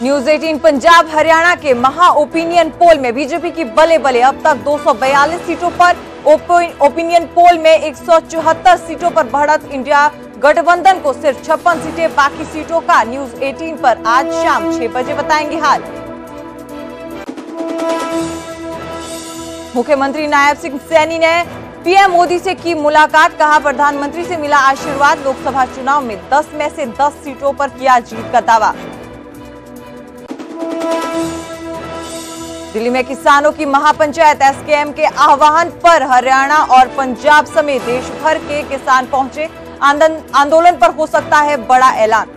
News 18 Punjab Haryana के महा opinion poll में बीजेपी की बले बले अब तक 242 सीटों पर, ओपिनियन पोल में 174 सीटों पर बढ़त। इंडिया गठबंधन को सिर्फ 56 सीटें, बाकी सीटों का न्यूज 18 पर आज शाम 6 बजे बताएंगे हाल। मुख्यमंत्री नायब सिंह सैनी ने पीएम मोदी से की मुलाकात, कहा प्रधानमंत्री से मिला आशीर्वाद। लोकसभा चुनाव में 10 में से 10 सीटों पर किया जीत का दावा। दिल्ली में किसानों की महापंचायत, एसकेएम के आह्वान पर हरियाणा और पंजाब समेत देश भर के किसान पहुंचे। आंदोलन पर हो सकता है बड़ा ऐलान।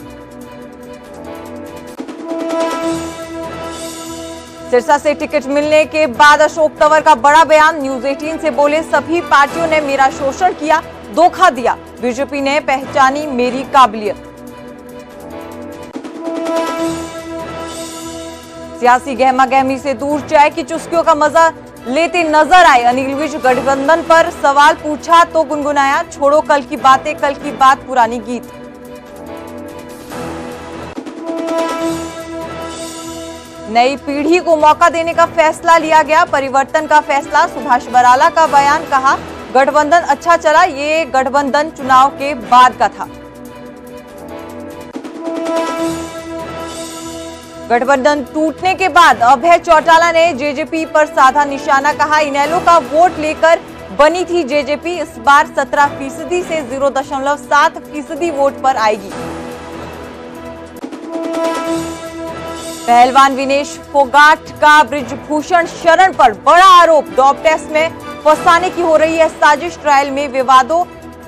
सिरसा से टिकट मिलने के बाद अशोक तंवर का बड़ा बयान, न्यूज 18 से बोले सभी पार्टियों ने मेरा शोषण किया, धोखा दिया, बीजेपी ने पहचानी मेरी काबिलियत। सियासी गहमा गहमी से दूर चाय की चुस्कियों का मजा लेते नजर आए अनिल विज। गठबंधन पर सवाल पूछा तो गुनगुनाया, छोड़ो कल की बातें, कल की बात पुरानी गीत। नई पीढ़ी को मौका देने का फैसला लिया गया, परिवर्तन का फैसला। सुभाष बराला का बयान, कहा गठबंधन अच्छा चला, ये गठबंधन चुनाव के बाद का था। गठबंधन टूटने के बाद अभय चौटाला ने जेजेपी पर साधा निशाना, कहा इनेलो का वोट लेकर बनी थी जेजेपी, इस बार 17% से 0.7% वोट पर आएगी। पहलवान विनेश फोगाट का ब्रिजभूषण शरण पर बड़ा आरोप, डॉप टेस्ट में फंसाने की हो रही है साजिश। ट्रायल में विवादों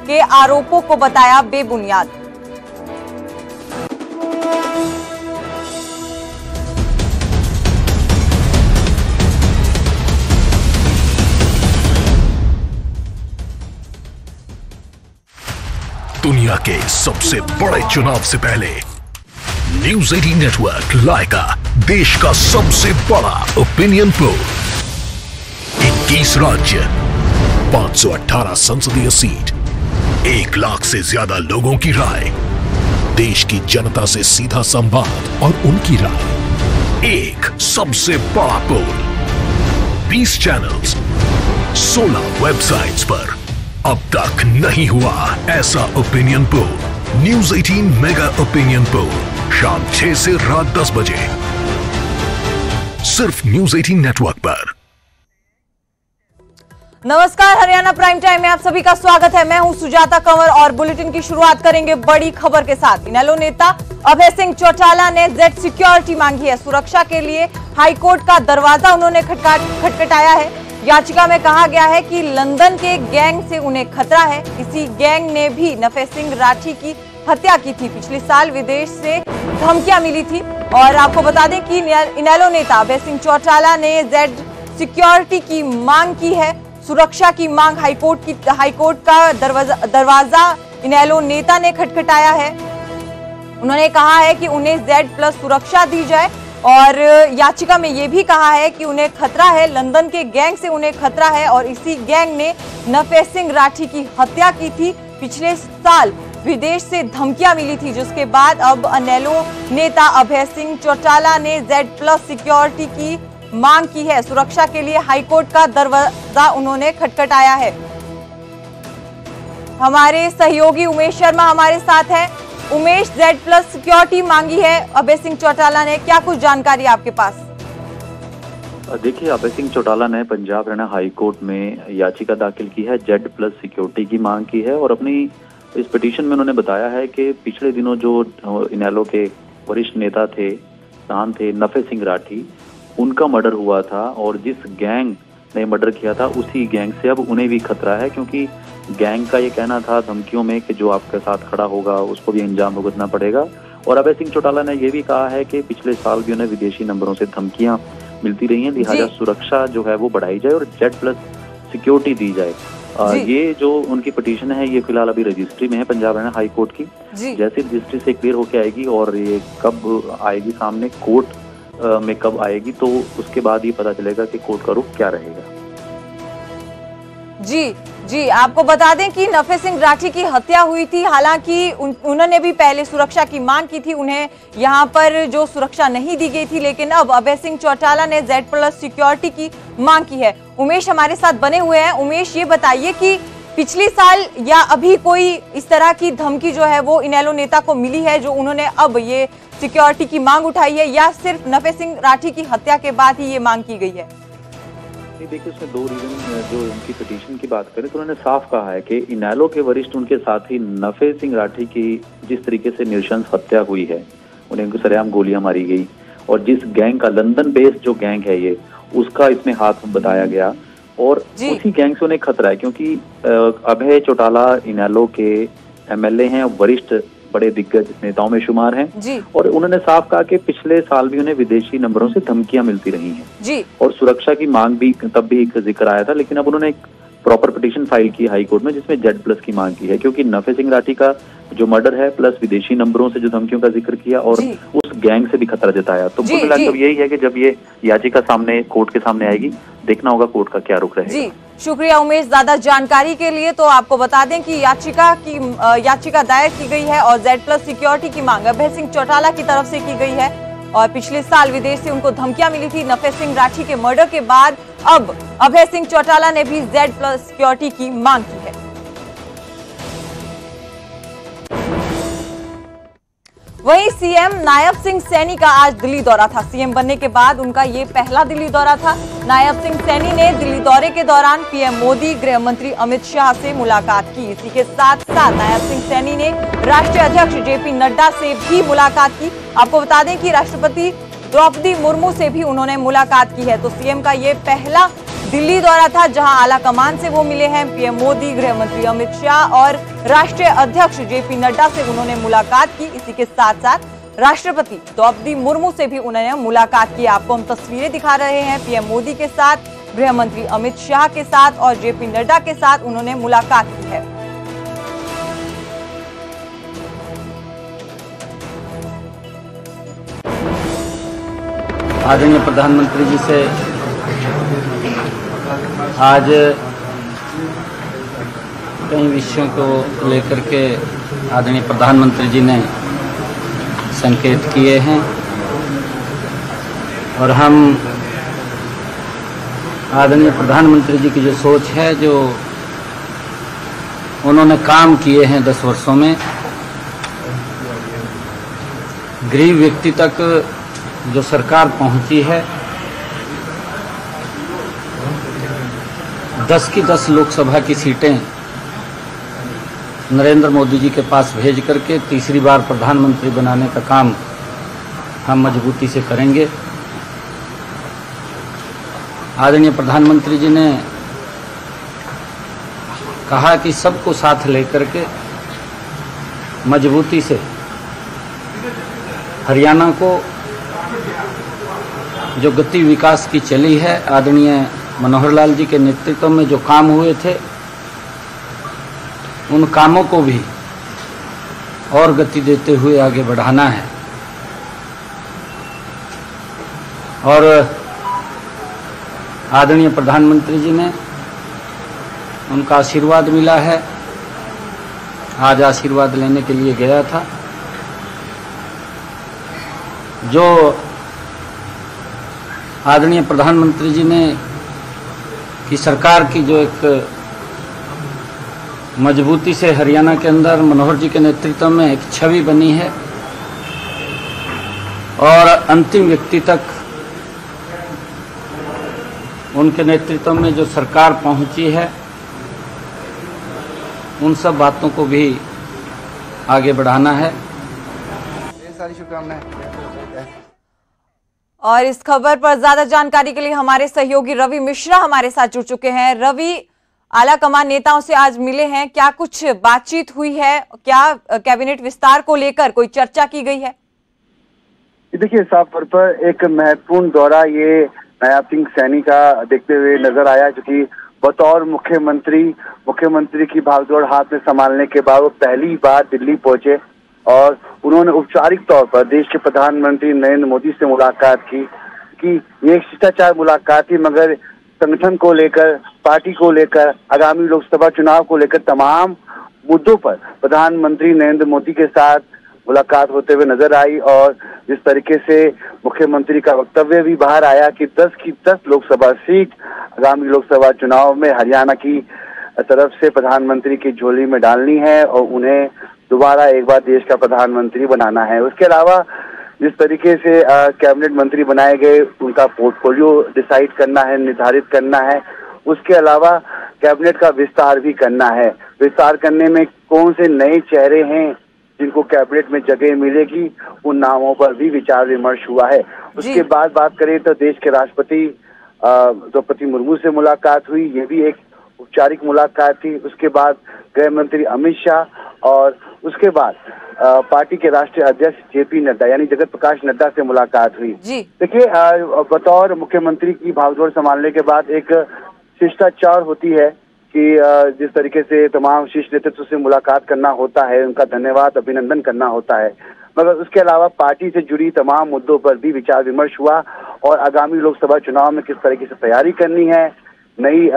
के आरोपों को बताया बेबुनियाद। दुनिया के सबसे बड़े चुनाव से पहले न्यूज 18 नेटवर्क लाएगा देश का सबसे बड़ा ओपिनियन पोल। 21 राज्य, 518 संसदीय सीट, 1 लाख से ज्यादा लोगों की राय, देश की जनता से सीधा संवाद और उनकी राय। एक सबसे बड़ा पोल, 20 चैनल्स, 16 वेबसाइट्स पर। अब तक नहीं हुआ ऐसा opinion poll. News 18 mega opinion poll, शाम 6 से रात 10 बजे, सिर्फ न्यूज 18 नेटवर्क पर। नमस्कार, हरियाणा प्राइम टाइम में आप सभी का स्वागत है। मैं हूं सुजाता कंवर और बुलेटिन की शुरुआत करेंगे बड़ी खबर के साथ। इनेलो नेता अभय सिंह चौटाला ने जेड सिक्योरिटी मांगी है। सुरक्षा के लिए हाईकोर्ट का दरवाजा उन्होंने खटखटाया है। याचिका में कहा गया है कि लंदन के गैंग से उन्हें खतरा है। इसी गैंग ने भी नफे सिंह राठी की हत्या की थी। पिछले साल विदेश से धमकियां मिली थी। और आपको बता दें कि इनेलो नेता अभय सिंह चौटाला ने जेड सिक्योरिटी की मांग की है। सुरक्षा की मांग, हाईकोर्ट का दरवाजा इनेलो नेता ने खटखटाया है। उन्होंने कहा है कि उन्हें Z+ सुरक्षा दी जाए और याचिका में यह भी कहा है कि उन्हें खतरा है, लंदन के गैंग से उन्हें खतरा है और इसी गैंग ने नफे सिंह राठी की हत्या की थी। पिछले साल विदेश से धमकियां मिली थी, जिसके बाद अब इनेलो नेता अभय सिंह चौटाला ने Z+ सिक्योरिटी की मांग की है। सुरक्षा के लिए हाईकोर्ट का दरवाजा उन्होंने खटखटाया है। हमारे सहयोगी उमेश शर्मा हमारे साथ हैं। उमेश, Z+ सिक्योरिटी मांगी है अभय सिंह चौटाला ने, क्या कुछ जानकारी आपके पास? देखिए, अभय सिंह चौटाला ने पंजाब हरियाणा हाई कोर्ट में याचिका दाखिल की है, Z+ सिक्योरिटी की मांग की है और अपनी इस पिटीशन में उन्होंने बताया है कि पिछले दिनों जो इनेलो के वरिष्ठ नेता थे, नाम थे नफे सिंह राठी, उनका मर्डर हुआ था और जिस गैंग ने मर्डर किया था उसी गैंग से अब उन्हें भी खतरा है, क्योंकि गैंग का ये कहना था धमकियों में कि जो आपके साथ खड़ा होगा उसको भी अंजाम भुगतना पड़ेगा। और अभय सिंह चौटाला ने यह भी कहा है कि पिछले साल भी उन्हें विदेशी नंबरों से धमकियां मिलती रही हैं, लिहाजा सुरक्षा जो है वो बढ़ाई जाए और Z+ सिक्योरिटी दी जाए। ये जो उनकी पिटीशन है ये फिलहाल अभी रजिस्ट्री में है पंजाब हरियाणा हाई कोर्ट की। जैसे रजिस्ट्री से क्लियर होके आएगी और ये कब आएगी सामने कोर्ट में कब आएगी, तो उसके बाद ये पता चलेगा कि कोर्ट का रुख क्या रहेगा। जी आपको बता दें कि नफे सिंह राठी की हत्या हुई थी। हालांकि उन्होंने भी पहले सुरक्षा की मांग की थी, उन्हें यहां पर जो सुरक्षा नहीं दी गई थी, लेकिन अब अभय सिंह चौटाला ने Z+ सिक्योरिटी की मांग की है। उमेश हमारे साथ बने हुए हैं। उमेश, ये बताइए कि पिछली साल या अभी कोई इस तरह की धमकी जो है वो इनेलो नेता को मिली है जो उन्होंने अब ये सिक्योरिटी की मांग उठाई है, या सिर्फ नफे सिंह राठी की हत्या के बाद ही ये मांग की गई है? देखिए, उसमें दो रीजन, जो उनकी पिटीशन की बात करें तो उन्होंने साफ कहा है कि इनेलो के वरिष्ठ उनके साथी नफे सिंह राठी की जिस तरीके से नृशंस हत्या हुई है, उन्हें सरेआम गोलियां मारी गई, और जिस गैंग का लंदन बेस्ड जो गैंग है ये, उसका इसमें हाथ बताया गया, और उसी गैंग से उन्हें खतरा है, क्योंकि अभय चौटाला इनेलो के MLA हैं, वरिष्ठ बड़े दिग्गज नेताओं में शुमार हैं, और उन्होंने साफ कहा कि पिछले साल भी उन्हें विदेशी नंबरों से धमकियां मिलती रही हैं और सुरक्षा की मांग भी तब भी एक जिक्र आया था। लेकिन अब उन्होंने एक प्रॉपर पिटीशन फाइल की हाई कोर्ट में जिसमें Z+ की मांग की है, क्योंकि नफे सिंह राठी का जो मर्डर है प्लस विदेशी नंबरों से जो धमकियों का जिक्र किया और उस गैंग से भी खतरा जताया, तो कुल मिलाकर यही है कि जब ये याचिका सामने कोर्ट के सामने आएगी, देखना होगा कोर्ट का क्या रुख रहेगा। शुक्रिया उमेश ज्यादा जानकारी के लिए। तो आपको बता दें कि याचिका दायर की गई है और Z+ सिक्योरिटी की मांग अभय सिंह चौटाला की तरफ से की गई है, और पिछले साल विदेश से उनको धमकियां मिली थी नफे सिंह राठी के मर्डर के बाद। अब अभय सिंह चौटाला ने भी Z+ सिक्योरिटी की मांग की है। वहीं सीएम नायब सिंह सैनी का आज दिल्ली दौरा था। सीएम बनने के बाद उनका ये पहला दिल्ली दौरा था। नायब सिंह सैनी ने दिल्ली दौरे के दौरान पीएम मोदी, गृह मंत्री अमित शाह से मुलाकात की। इसी के साथ साथ नायब सिंह सैनी ने राष्ट्रीय अध्यक्ष JP नड्डा से भी मुलाकात की। आपको बता दें कि राष्ट्रपति द्रौपदी मुर्मू से भी उन्होंने मुलाकात की है। तो सीएम का ये पहला दिल्ली दौरा था जहां आला कमान से वो मिले हैं। पीएम मोदी, गृह मंत्री अमित शाह और राष्ट्रीय अध्यक्ष JP नड्डा से उन्होंने मुलाकात की। इसी के साथ साथ राष्ट्रपति द्रौपदी मुर्मू से भी उन्होंने मुलाकात की। आपको हम तस्वीरें दिखा रहे हैं। पीएम मोदी के साथ, गृह मंत्री अमित शाह के साथ और JP नड्डा के साथ उन्होंने मुलाकात की है। आदरणीय प्रधानमंत्री जी से आज कई विषयों को लेकर के आदरणीय प्रधानमंत्री जी ने संकेत किए हैं, और हम आदरणीय प्रधानमंत्री जी की जो सोच है, जो उन्होंने काम किए हैं 10 वर्षों में, गरीब व्यक्ति तक जो सरकार पहुंची है, 10 की 10 लोकसभा की सीटें नरेंद्र मोदी जी के पास भेज करके तीसरी बार प्रधानमंत्री बनाने का काम हम मजबूती से करेंगे। आदरणीय प्रधानमंत्री जी ने कहा कि सबको साथ लेकर के मजबूती से हरियाणा को जो गति विकास की चली है, आदरणीय मनोहर लाल जी के नेतृत्व में जो काम हुए थे, उन कामों को भी और गति देते हुए आगे बढ़ाना है। और आदरणीय प्रधानमंत्री जी ने, उनका आशीर्वाद मिला है। आज आशीर्वाद लेने के लिए गया था। जो आदरणीय प्रधानमंत्री जी ने की सरकार की जो एक मजबूती से हरियाणा के अंदर मनोहर जी के नेतृत्व में एक छवि बनी है, और अंतिम व्यक्ति तक उनके नेतृत्व में जो सरकार पहुंची है, उन सब बातों को भी आगे बढ़ाना है। सारी शुभकामनाएं। और इस खबर पर ज्यादा जानकारी के लिए हमारे सहयोगी रवि मिश्रा हमारे साथ जुड़ चुके हैं। रवि, आला कमान नेताओं से आज मिले हैं, क्या कुछ बातचीत हुई है? क्या कैबिनेट विस्तार को लेकर कोई चर्चा की गई है? देखिए, साफ तौर पर एक महत्वपूर्ण दौरा ये नायब सिंह सैनी का देखते हुए नजर आया, जो कि बतौर मुख्यमंत्री की भागदौड़ हाथ में संभालने के बाद वो पहली बार दिल्ली पहुंचे और उन्होंने औपचारिक तौर पर देश के प्रधानमंत्री नरेंद्र मोदी से मुलाकात की। ये एक शिष्टाचार मुलाकात थी, मगर संगठन को लेकर, पार्टी को लेकर, आगामी लोकसभा चुनाव को लेकर तमाम मुद्दों पर प्रधानमंत्री नरेंद्र मोदी के साथ मुलाकात होते हुए नजर आई। और जिस तरीके से मुख्यमंत्री का वक्तव्य भी बाहर आया कि 10 की 10 लोकसभा सीट आगामी लोकसभा चुनाव में हरियाणा की तरफ से प्रधानमंत्री की झोली में डालनी है और उन्हें दोबारा एक बार देश का प्रधानमंत्री बनाना है। उसके अलावा जिस तरीके से कैबिनेट मंत्री बनाए गए, उनका पोर्टफोलियो डिसाइड करना है, निर्धारित करना है। उसके अलावा कैबिनेट का विस्तार भी करना है। विस्तार करने में कौन से नए चेहरे हैं जिनको कैबिनेट में जगह मिलेगी, उन नामों पर भी विचार विमर्श हुआ है। उसके बाद बात करें तो देश के राष्ट्रपति द्रौपदी मुर्मू से मुलाकात हुई, ये भी एक औपचारिक मुलाकात थी। उसके बाद गृह मंत्री अमित शाह और उसके बाद पार्टी के राष्ट्रीय अध्यक्ष जेपी नड्डा यानी जगत प्रकाश नड्डा से मुलाकात हुई। देखिए, बतौर मुख्यमंत्री की भागदौड़ संभालने के बाद एक शिष्टाचार होती है कि जिस तरीके से तमाम शीर्ष नेतृत्व से मुलाकात करना होता है, उनका धन्यवाद अभिनंदन करना होता है, मगर उसके अलावा पार्टी से जुड़ी तमाम मुद्दों पर भी विचार विमर्श हुआ और आगामी लोकसभा चुनाव में किस तरीके से तैयारी करनी है। नई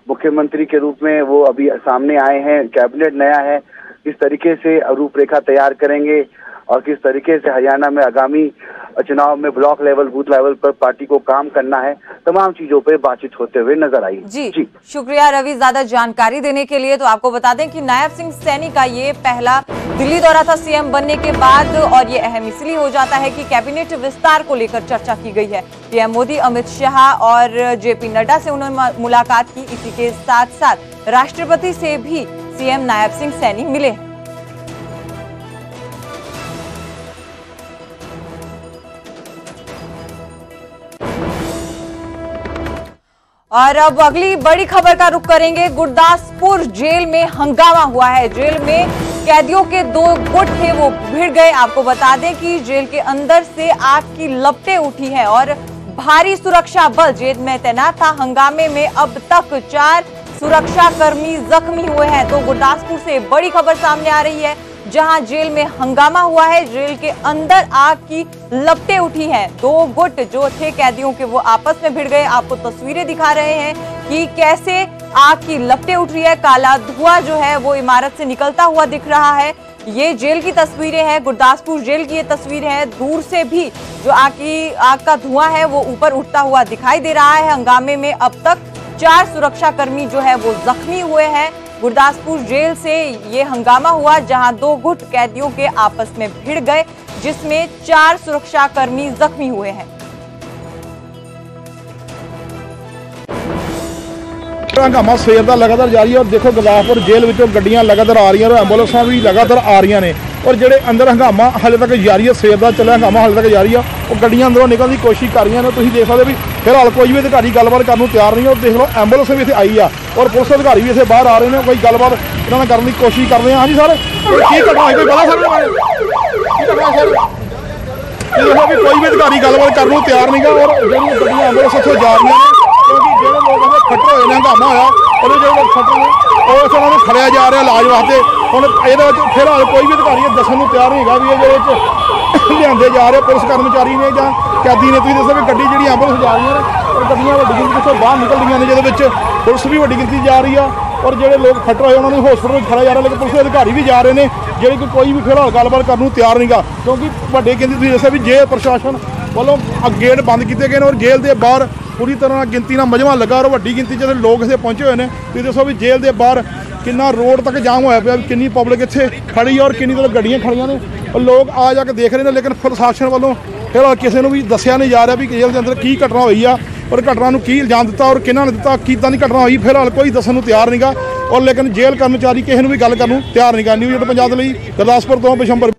मुख्यमंत्री के रूप में वो अभी सामने आए हैं, कैबिनेट नया है, किस तरीके से रूपरेखा तैयार करेंगे और किस तरीके से हरियाणा में आगामी चुनाव में ब्लॉक लेवल, बूथ लेवल पर पार्टी को काम करना है, तमाम चीजों पर बातचीत होते हुए नजर आई। जी शुक्रिया रवि, ज्यादा जानकारी देने के लिए। तो आपको बता दें कि नायब सिंह सैनी का ये पहला दिल्ली दौरा था सीएम बनने के बाद, और ये अहम इसलिए हो जाता है कि कैबिनेट विस्तार को लेकर चर्चा की गई है। पीएम मोदी अमित शाह और जेपी नड्डा से उन्होंने मुलाकात की। इसी के साथ साथ राष्ट्रपति से भी सीएम नायब सिंह सैनी मिले। और अब अगली बड़ी खबर का रुख करेंगे। गुरदासपुर जेल में हंगामा हुआ है। जेल में कैदियों के 2 गुट थे, वो भिड़ गए। आपको बता दें कि जेल के अंदर से आग की लपटें उठी हैं और भारी सुरक्षा बल जेल में तैनात था। हंगामे में अब तक 4 सुरक्षा कर्मी जख्मी हुए हैं। तो गुरदासपुर से बड़ी खबर सामने आ रही है, जहां जेल में हंगामा हुआ है। जेल के अंदर आग की लपटें उठी हैं। 2 गुट जो थे कैदियों के, वो आपस में भिड़ गए। आपको तस्वीरें दिखा रहे हैं कि कैसे आग की लपटें उठ रही है। काला धुआं जो है वो इमारत से निकलता हुआ दिख रहा है। ये जेल की तस्वीरें हैं, गुरदासपुर जेल की ये तस्वीर है। दूर से भी जो आग का धुआं है वो ऊपर उठता हुआ दिखाई दे रहा है। हंगामे में अब तक 4 सुरक्षा कर्मी जो है वो जख्मी हुए हैं। गुरदासपुर जेल से ये हंगामा हुआ, जहां 2 गुट कैदियों के आपस में भिड़ गए, जिसमें 4 सुरक्षा कर्मी जख्मी हुए हैं। हंगामा सवेर का लगातार जारी है और देखो गुरदासपुर जेल विचों गड्डियां लगातार आ रही हैं और एंबुलेंसां भी लगातार आ रही ने और जेडे अंदर हंगामा हाले तक जारी है। सवेर का चलिया हंगामा हाले तक जारी है और गड्डियां अंदरों निकलने की कोशिश कर रही हैं। तुसीं देख सकते भी फिलहाल कोई भी अधिकारी गलबात करने को तैयार नहीं है और देख लो एंबुलेंस भी इत्थे आई आ और पुलिस अधिकारी भी इत्थे बाहर आ रहे हैं, कोई गलबात इन्हां नाल करने की कोशिश कर रहे हैं। हाँ जी सर, की घटना होई कोई पता सर? देखो भी कोई भी अधिकारी गलबात करने को तैयार नहीं है और जिहड़ियां गड्डियां एंबुलेंस इत्थों जा रही हैं क्योंकि जिहड़े लोग फट्टे होए ने हंगामा होया और जो लोग फट्टे ने उन्होंने खड़िया जा रहा इलाज वास्ते। हुण इहदे विच फिलहाल कोई भी अधिकारी दस्सण नूं तैयार नहीं है भी ये लिआंदे जा रहे पुलिस कर्मचारी ने जां कैदी ने। तुसीं दस्सो भी गड्डी जिहड़ी एंबुलेंस जा रही है और गड्डियां वड्डी गिनती तो बाहर निकल रही हैं, जिहदे विच पुलिस भी वड्डी गिनती जा रही है और जिहड़े लोग फट होए उन्होंने हॉस्पिटल खड़ा जा रहा, लेकिन पुलिस अधिकारी भी जा रहे हैं जिहड़े कि कोई भी फिलहाल गलबात करने को तैयार नहीं गा क्योंकि वड्डे गिनती तुसीं दस्सिआ भी जेल प्रशासन वालों गेट बंद किए गए और जेल के बाहर पूरी तरह गिनती मजमा लगा और वड्डी गिनती जो लोग इतने पहुंचे हुए हैं। तुसीं दस्सो भी जेल के बाहर कितना रोड तक जाम होया पिया, कितनी पब्लिक इत्थे खड़ी और कितनी तरह गड्डियां खड़ियां ने और लोग आ जाके देख रहे हैं, लेकिन प्रशासन वालों फिलहाल किसी को भी दस्सिया नहीं जा रहा भी जेल के अंदर की घटना हुई आ और घटना नूं की इल्जाम दिता और किन्हां ने दिता, किदां दी घटना हुई। फिलहाल कोई दस्सण नूं तैयार नहीं गा और लेकिन जेल कर्मचारी किसी भी गल करन नूं तैयार नहीं गा। न्यूज़ 8 पंजाब दे लई गुरदासपुर तो बिशंबर।